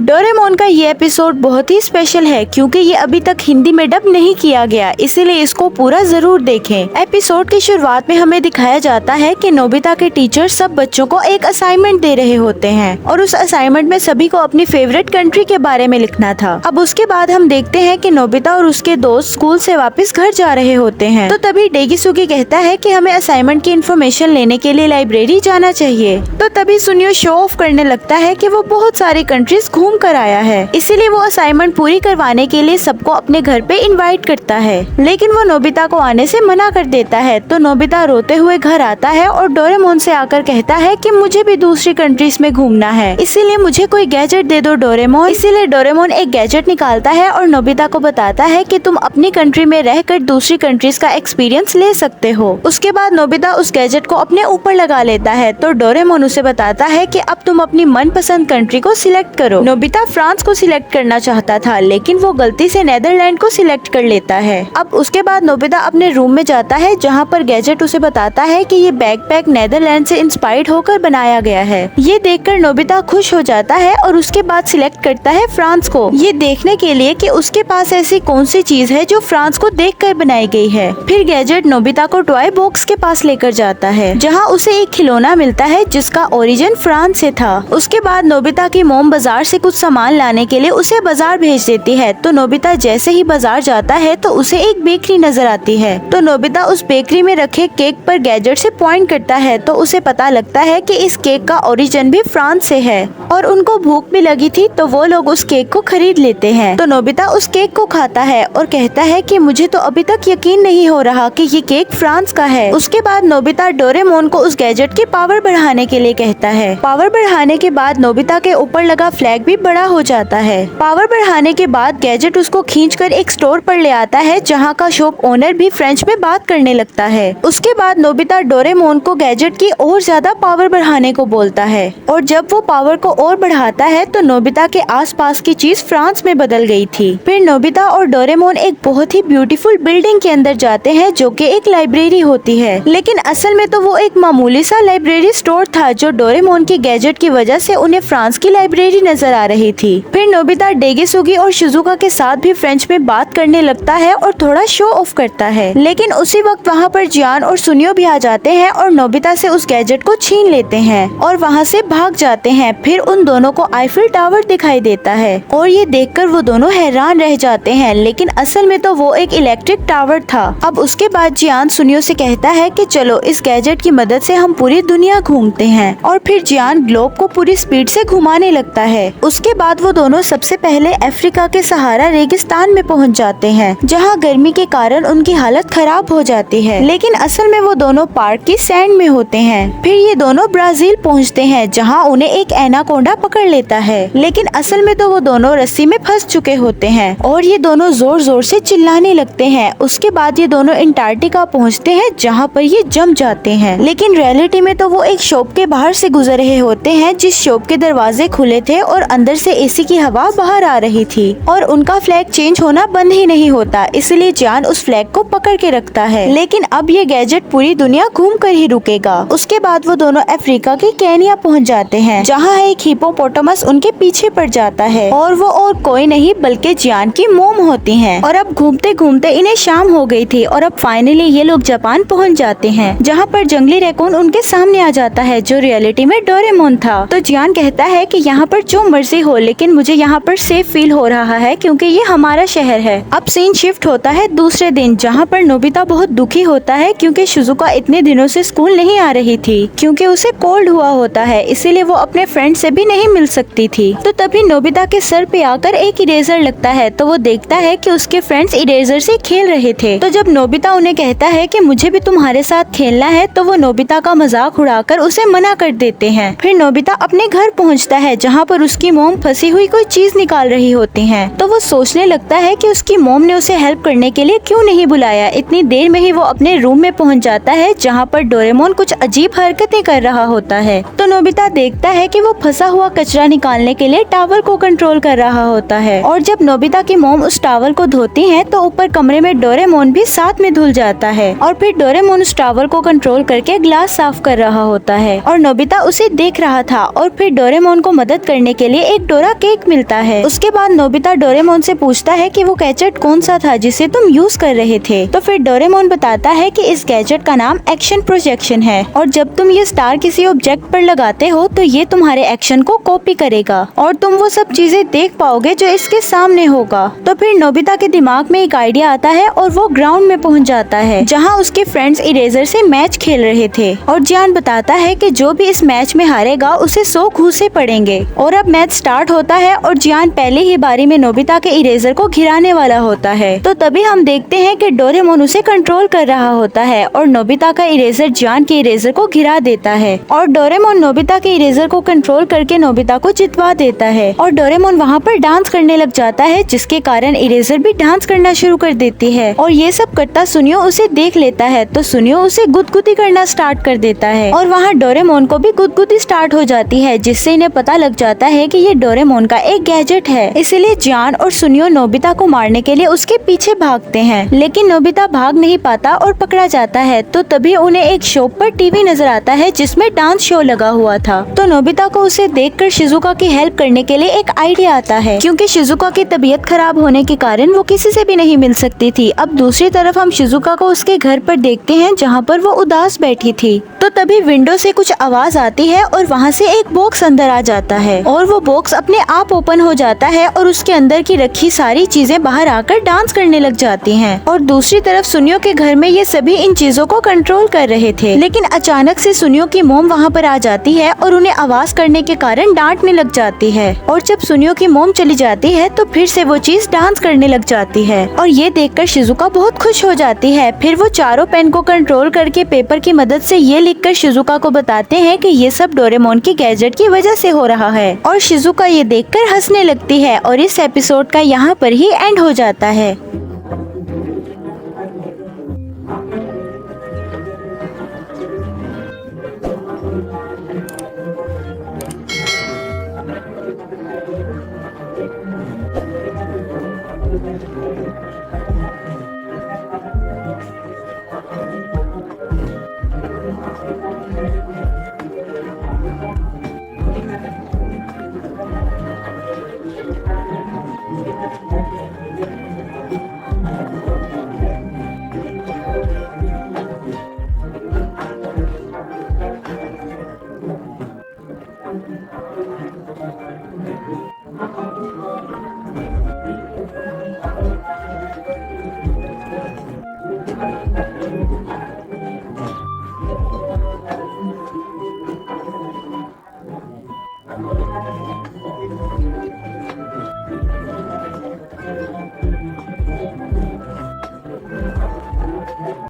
Doraemon का ये episode बहुत ही स्पेशल है क्योंकि ये अभी तक हिंदी में डब नहीं किया गया, इसीलिए इसको पूरा जरूर देखें। एपिसोड की शुरुआत में हमें दिखाया जाता है कि नोबिता के टीचर सब बच्चों को एक असाइनमेंट दे रहे होते हैं और उस असाइनमेंट में सभी को अपनी फेवरेट कंट्री के बारे में लिखना था। अब उसके बाद हम देखते हैं कि नोबिता और उसके दोस्त स्कूल से वापस घर जा रहे होते हैं, तो तभी डेगिसुगी कहता है कि हमें असाइनमेंट की इन्फॉर्मेशन लेने के लिए लाइब्रेरी जाना चाहिए। तो तभी सुनियो शो ऑफ करने लगता है कि वो बहुत सारी कंट्रीज घूम कर आया है, इसीलिए वो असाइनमेंट पूरी करवाने के लिए सबको अपने घर पे इनवाइट करता है, लेकिन वो नोबिता को आने से मना कर देता है। तो नोबिता रोते हुए घर आता है और डोरेमोन से आकर कहता है कि मुझे भी दूसरी कंट्रीज में घूमना है, इसीलिए मुझे कोई गैजेट दे दो डोरेमोन। इसीलिए डोरेमोन एक गैजेट निकालता है और नोबिता को बताता है कि तुम अपनी कंट्री में रहकर दूसरी कंट्रीज का एक्सपीरियंस ले सकते हो। उसके बाद नोबिता उस गैजेट को अपने ऊपर लगा लेता है, तो डोरेमोन उसे बताता है कि अब तुम अपनी मनपसंद कंट्री को सिलेक्ट करो। नोबिता फ्रांस को सिलेक्ट करना चाहता था, लेकिन वो गलती से नेदरलैंड को सिलेक्ट कर लेता है। अब उसके बाद नोबिता अपने रूम में जाता है, जहाँ पर गैजेट उसे बताता है कि ये बैकपैक नेदरलैंड से इंस्पायर्ड होकर बनाया गया है। ये देखकर नोबिता खुश हो जाता है और उसके बाद सिलेक्ट करता है फ्रांस को, ये देखने के लिए कि उसके पास ऐसी कौन सी चीज है जो फ्रांस को देखकर बनाई गई है। फिर गैजेट नोबिता को टॉय बॉक्स के पास लेकर जाता है, जहाँ उसे एक खिलौना मिलता है जिसका ओरिजिन फ्रांस से था। उसके बाद नोबिता की मोम बाजार से कुछ सामान लाने के लिए उसे बाजार भेज देती है। तो नोबिता जैसे ही बाजार जाता है तो उसे एक बेकरी नजर आती है, तो नोबिता उस बेकरी में रखे केक पर गैजेट से पॉइंट करता है, तो उसे पता लगता है कि इस केक का ओरिजिन भी फ्रांस से है और उनको भूख भी लगी थी, तो वो लोग उस केक को खरीद लेते हैं। तो नोबिता उस केक को खाता है और कहता है कि मुझे तो अभी तक यकीन नहीं हो रहा कि ये केक फ्रांस का है। उसके बाद नोबिता डोरेमोन को उस गैजेट की पावर बढ़ाने के लिए कहता है। पावर बढ़ाने के बाद नोबिता के ऊपर लगा फ्लैग भी बड़ा हो जाता है। पावर बढ़ाने के बाद गैजेट उसको खींचकर एक स्टोर पर ले आता है, जहाँ का शॉप ओनर भी फ्रेंच में बात करने लगता है। उसके बाद नोबिता डोरेमोन को गैजेट की और ज्यादा पावर बढ़ाने को बोलता है, और जब वो पावर को और बढ़ाता है तो नोबिता के आसपास की चीज फ्रांस में बदल गई थी। फिर नोबिता और डोरेमोन एक बहुत ही ब्यूटीफुल बिल्डिंग के अंदर जाते हैं, जो कि एक लाइब्रेरी होती है, लेकिन असल में तो वो एक मामूली सा लाइब्रेरी स्टोर था, जो डोरेमोन की गैजेट की वजह से उन्हें फ्रांस की लाइब्रेरी नजर आ रही थी। फिर नोबिता डेगिसुगी और शिजुका के साथ भी फ्रेंच में बात करने लगता है और थोड़ा शो ऑफ करता है, लेकिन उसी वक्त वहाँ पर जियान और सुनियो भी आ जाते हैं और नोबिता से उस गैजेट को छीन लेते हैं और वहाँ से भाग जाते हैं। फिर उन दोनों को आईफिल टावर दिखाई देता है और ये देखकर वो दोनों हैरान रह जाते हैं, लेकिन असल में तो वो एक इलेक्ट्रिक टावर था। अब उसके बाद जियान सुनियो से कहता है कि चलो इस गैजेट की मदद से हम पूरी दुनिया घूमते हैं, और फिर जियान ग्लोब को पूरी स्पीड से घुमाने लगता है। उसके बाद वो दोनों सबसे पहले अफ्रीका के सहारा रेगिस्तान में पहुंच जाते हैं, जहां गर्मी के कारण उनकी हालत खराब हो जाती है, लेकिन असल में वो दोनों पार्क की सैंड में होते हैं। फिर ये दोनों ब्राजील पहुंचते हैं, जहां उन्हें एक एनाकोंडा पकड़ लेता है, लेकिन असल में तो वो दोनों रस्सी में फंस चुके होते हैं और ये दोनों जोर जोर से चिल्लाने लगते हैं। उसके बाद ये दोनों अंटार्कटिका पहुँचते हैं, जहाँ पर ये जम जाते हैं, लेकिन रियलिटी में तो वो एक शॉप के बाहर से गुजर रहे होते हैं, जिस शॉप के दरवाजे खुले थे और अंदर से एसी की हवा बाहर आ रही थी, और उनका फ्लैग चेंज होना बंद ही नहीं होता, इसलिए जान उस फ्लैग को पकड़ के रखता है। लेकिन अब ये गैजेट पूरी दुनिया घूम कर ही रुकेगा। उसके बाद वो दोनों अफ्रीका के केनिया पहुंच जाते हैं, जहां एक हिपोपोटामस उनके पीछे पड़ जाता है, और वो और कोई नहीं बल्कि जियान की मोम होती हैं। और अब घूमते घूमते इन्हें शाम हो गई थी और अब फाइनली ये लोग जापान पहुँच जाते हैं, जहाँ पर जंगली रैकून उनके सामने आ जाता है, जो रियलिटी में डोरेमोन था। तो जियान कहता है कि यहाँ पर जो मर्जी हो, लेकिन मुझे यहाँ पर सेफ फील हो रहा है क्योंकि ये हमारा शहर है। अब सीन शिफ्ट होता है दूसरे दिन, जहाँ पर नोबिता बहुत दुखी होता है क्योंकि शिजुका इतने दिनों से स्कूल नहीं आ रही थी, क्योंकि उसे कोल्ड हुआ होता है, इसीलिए वो अपने फ्रेंड से भी नहीं मिल सकती थी। तो तभी नोबिता के सर पे आकर एक इरेजर लगता है, तो वो देखता है कि उसके फ्रेंड्स इरेजर से खेल रहे थे। तो जब नोबिता उन्हें कहता है कि मुझे भी तुम्हारे साथ खेलना है, तो वो नोबिता का मजाक उड़ाकर उसे मना कर देते हैं। फिर नोबिता अपने घर पहुँचता है, जहाँ पर उसकी मोम फंसी हुई कोई चीज निकाल रही होती है। तो वो सोचने लगता है कि उसकी मोम ने उसे हेल्प करने के लिए क्यों नहीं बुलाया। इतनी देर में ही वो अपने रूम में पहुंच जाता है, जहां पर डोरेमोन कुछ अजीब हरकतें कर रहा होता है। तो नोबिता देखता है कि वो फंसा हुआ कचरा निकालने के लिए टावल को कंट्रोल कर रहा होता है, और जब नोबिता की मोम उस टावल को धोती है तो ऊपर कमरे में डोरेमोन भी साथ में धुल जाता है, और फिर डोरेमोन उस टावल को कंट्रोल करके ग्लास साफ कर रहा होता है और नोबिता उसे देख रहा था। और फिर डोरेमोन को मदद करने के लिए एक डोरा केक मिलता है। उसके बाद नोबिता डोरेमोन से पूछता है कि वो गैजेट कौन सा था जिसे तुम यूज कर रहे थे। तो फिर डोरेमोन बताता है कि इस गैजेट का नाम एक्शन प्रोजेक्शन है और जब तुम ये स्टार किसी ऑब्जेक्ट पर लगाते हो तो ये तुम्हारे एक्शन को कॉपी करेगा और तुम वो सब चीजें देख पाओगे जो इसके सामने होगा। तो फिर नोबिता के दिमाग में एक आइडिया आता है और वो ग्राउंड में पहुंच जाता है जहां उसके फ्रेंड्स इरेजर से मैच खेल रहे थे और जियान बताता है कि जो भी इस मैच में हारेगा उसे 100 घूंसे पड़ेंगे। और अब मैच स्टार्ट होता है और जियान पहले ही बारी में नोबिता के इरेजर को गिराने वाला होता है। तो तभी हम देखते हैं कि डोरेमोन उसे कंट्रोल कर रहा होता है और नोबिता का इरेजर जियान के इरेजर को गिरा देता है और डोरेमोन नोबिता के इरेजर को कंट्रोल करके नोबिता को जितवा देता है और डोरेमोन वहाँ पर डांस करने लग जाता है जिसके कारण इरेजर भी डांस करना शुरू कर देती है और ये सब करता सुनियो उसे देख लेता है तो सुनियो उसे गुदगुदी करना स्टार्ट कर देता है और वहाँ डोरेमोन को भी गुदगुदी स्टार्ट हो जाती है जिससे इन्हें पता लग जाता है कि ये डोरेमोन का एक गैजेट है। इसलिए जियान और सुनियो नोबिता को मारने के लिए उसके पीछे भागते हैं लेकिन नोबिता भाग नहीं पाता और पकड़ा जाता है। तो तभी उन्हें एक शॉप पर टीवी नजर आता है जिसमें डांस शो लगा हुआ था। तो नोबिता को उसे देखकर शिजुका की हेल्प करने के लिए एक आइडिया आता है क्योंकि शिजुका की तबीयत खराब होने के कारण वो किसी से भी नहीं मिल सकती थी। अब दूसरी तरफ हम शिजुका को उसके घर पर देखते हैं जहाँ पर वो उदास बैठी थी। तो तभी विंडो से कुछ आवाज आती है और वहाँ से एक बॉक्स अंदर आ जाता है और वो बॉक्स अपने आप ओपन हो जाता है और उसके अंदर की रखी सारी चीजें बाहर आकर डांस करने लग जाती हैं। और दूसरी तरफ सुनियो के घर में ये सभी इन चीजों को कंट्रोल कर रहे थे लेकिन अचानक से सुनियो की मोम वहाँ पर आ जाती है और उन्हें आवाज करने के कारण डांटने लग जाती है और जब सुनियो की मोम चली जाती है तो फिर से वो चीज डांस करने लग जाती है और ये देखकर शिजुका बहुत खुश हो जाती है। फिर वो चारों पेन को कंट्रोल करके पेपर की मदद से ये लिखकर शिजुका को बताते हैं कि ये सब डोरेमोन की गैजेट की वजह से हो रहा है और शिजुका ये देखकर हंसने लगती है और इस एपिसोड का यहाँ पर ही एंड हो जाता है।